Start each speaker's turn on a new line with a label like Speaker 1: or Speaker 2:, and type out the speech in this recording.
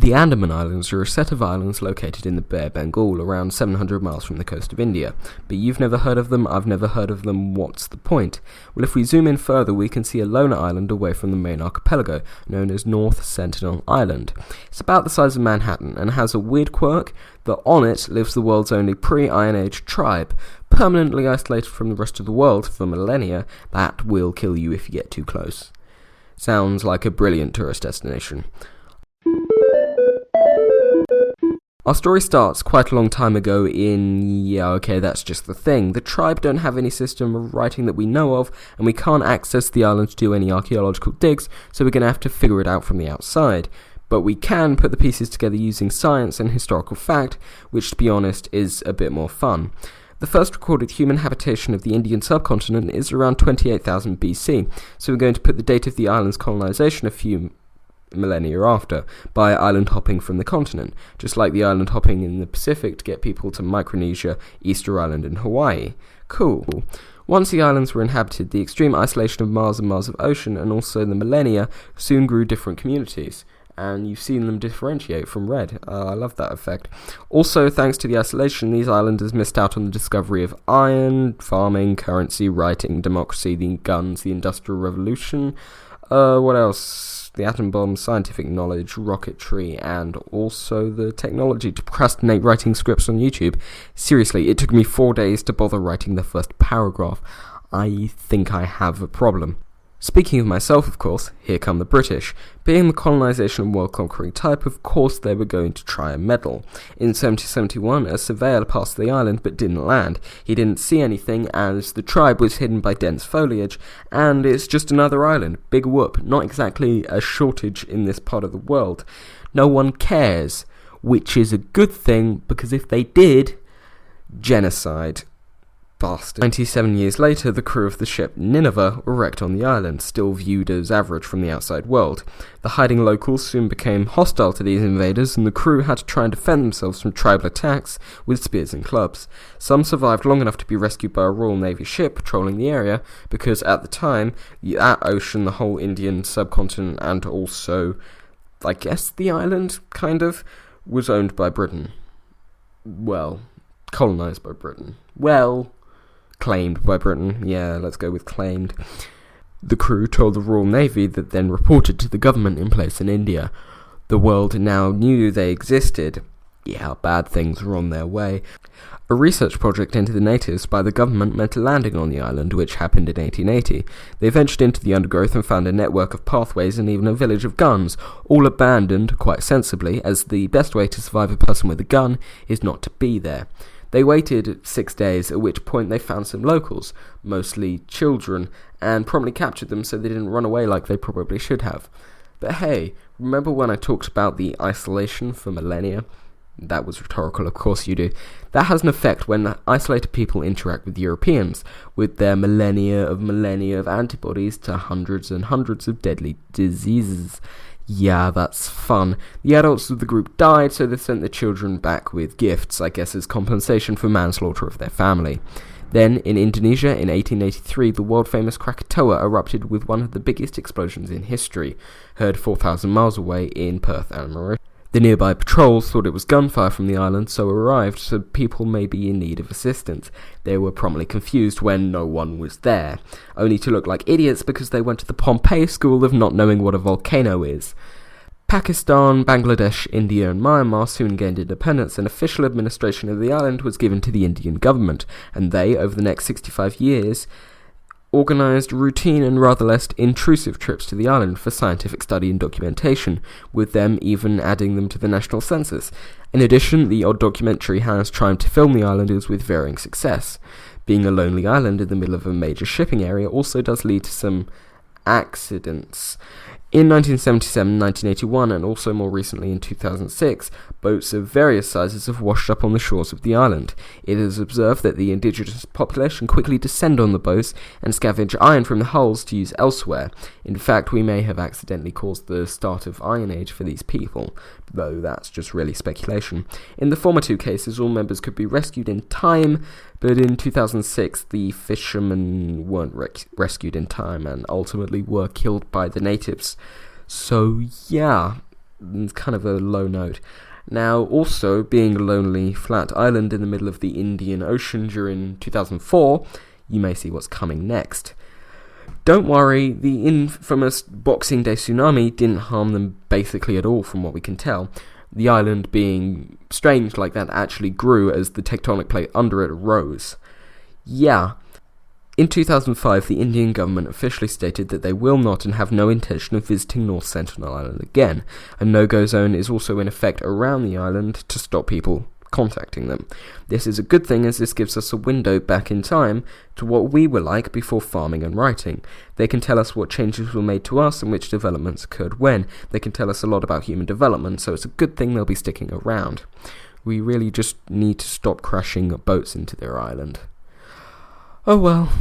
Speaker 1: The Andaman Islands are a set of islands located in the Bay of Bengal, around 700 miles from the coast of India. But you've never heard of them, I've never heard of them, what's the point? Well, if we zoom in further, we can see a loner island away from the main archipelago, known as North Sentinel Island. It's about the size of Manhattan, and has a weird quirk that on it lives the world's only pre-Iron Age tribe, permanently isolated from the rest of the world for millennia, that will kill you if you get too close. Sounds like a brilliant tourist destination. Our story starts quite a long time ago that's just the thing. The tribe don't have any system of writing that we know of, and we can't access the island to do any archaeological digs, so we're going to have to figure it out from the outside. But we can put the pieces together using science and historical fact, which, to be honest, is a bit more fun. The first recorded human habitation of the Indian subcontinent is around 28,000 BC, so we're going to put the date of the island's colonization a few millennia after, by island hopping from the continent, just like the island hopping in the Pacific to get people to Micronesia, Easter Island and Hawaii. Cool. Once the islands were inhabited, the extreme isolation of miles and miles of ocean and also the millennia soon grew different communities, and you've seen them differentiate from red. I love that effect. Also, thanks to the isolation, these islanders missed out on the discovery of iron, farming, currency, writing, democracy, the guns, the Industrial Revolution, what else? The atom bomb, scientific knowledge, rocketry, and also the technology to procrastinate writing scripts on YouTube. Seriously, it took me 4 days to bother writing the first paragraph. I think I have a problem. Speaking of myself, of course, here come the British. Being the colonisation and world-conquering type, of course they were going to try and meddle. In 1771, a surveyor passed the island but didn't land. He didn't see anything as the tribe was hidden by dense foliage, and it's just another island. Big whoop. Not exactly a shortage in this part of the world. No one cares, which is a good thing, because if they did, genocide. Bastard. 97 years later, the crew of the ship Nineveh were wrecked on the island, still viewed as average from the outside world. The hiding locals soon became hostile to these invaders, and the crew had to try and defend themselves from tribal attacks with spears and clubs. Some survived long enough to be rescued by a Royal Navy ship patrolling the area, because at the time, that ocean, the whole Indian subcontinent, and also, I guess, the island, kind of, was owned by Britain. Well, colonised by Britain. Claimed by Britain. Yeah, let's go with claimed. The crew told the Royal Navy that then reported to the government in place in India. The world now knew they existed. Yeah, bad things were on their way. A research project into the natives by the government meant a landing on the island, which happened in 1880. They ventured into the undergrowth and found a network of pathways and even a village of guns, all abandoned, quite sensibly, as the best way to survive a person with a gun is not to be there. They waited 6 days, at which point they found some locals, mostly children, and promptly captured them so they didn't run away like they probably should have. But hey, remember when I talked about the isolation for millennia? That was rhetorical, of course you do. That has an effect when isolated people interact with Europeans, with their millennia of antibodies to hundreds and hundreds of deadly diseases. Yeah, that's fun. The adults of the group died, so they sent the children back with gifts, I guess as compensation for manslaughter of their family. Then, in Indonesia, in 1883, the world-famous Krakatoa erupted with one of the biggest explosions in history, heard 4,000 miles away in Perth and Mauritius. The nearby patrols thought it was gunfire from the island, so arrived, so people may be in need of assistance. They were promptly confused when no one was there, only to look like idiots because they went to the Pompeii school of not knowing what a volcano is. Pakistan, Bangladesh, India and Myanmar soon gained independence, and official administration of the island was given to the Indian government, and they, over the next 65 years, organised routine and rather less intrusive trips to the island for scientific study and documentation, with them even adding them to the national census. In addition, the odd documentary has tried to film the islanders with varying success. Being a lonely island in the middle of a major shipping area also does lead to some accidents. In 1977, 1981, and also more recently in 2006, boats of various sizes have washed up on the shores of the island. It is observed that the indigenous population quickly descend on the boats and scavenge iron from the hulls to use elsewhere. In fact, we may have accidentally caused the start of Iron Age for these people, though that's just really speculation. In the former two cases, all members could be rescued in time, but in 2006, the fishermen weren't rescued in time and ultimately were killed by the natives. So, yeah, It's kind of a low note. Now, also, being a lonely, flat island in the middle of the Indian Ocean during 2004, you may see what's coming next. Don't worry, the infamous Boxing Day tsunami didn't harm them basically at all from what we can tell. The island, being strange like that, actually grew as the tectonic plate under it rose. Yeah. In 2005, the Indian government officially stated that they will not and have no intention of visiting North Sentinel Island again. A no-go zone is also in effect around the island to stop people contacting them. This is a good thing, as this gives us a window back in time to what we were like before farming and writing. They can tell us what changes were made to us and which developments occurred when. They can tell us a lot about human development, so it's a good thing they'll be sticking around. We really just need to stop crashing boats into their island. Oh well.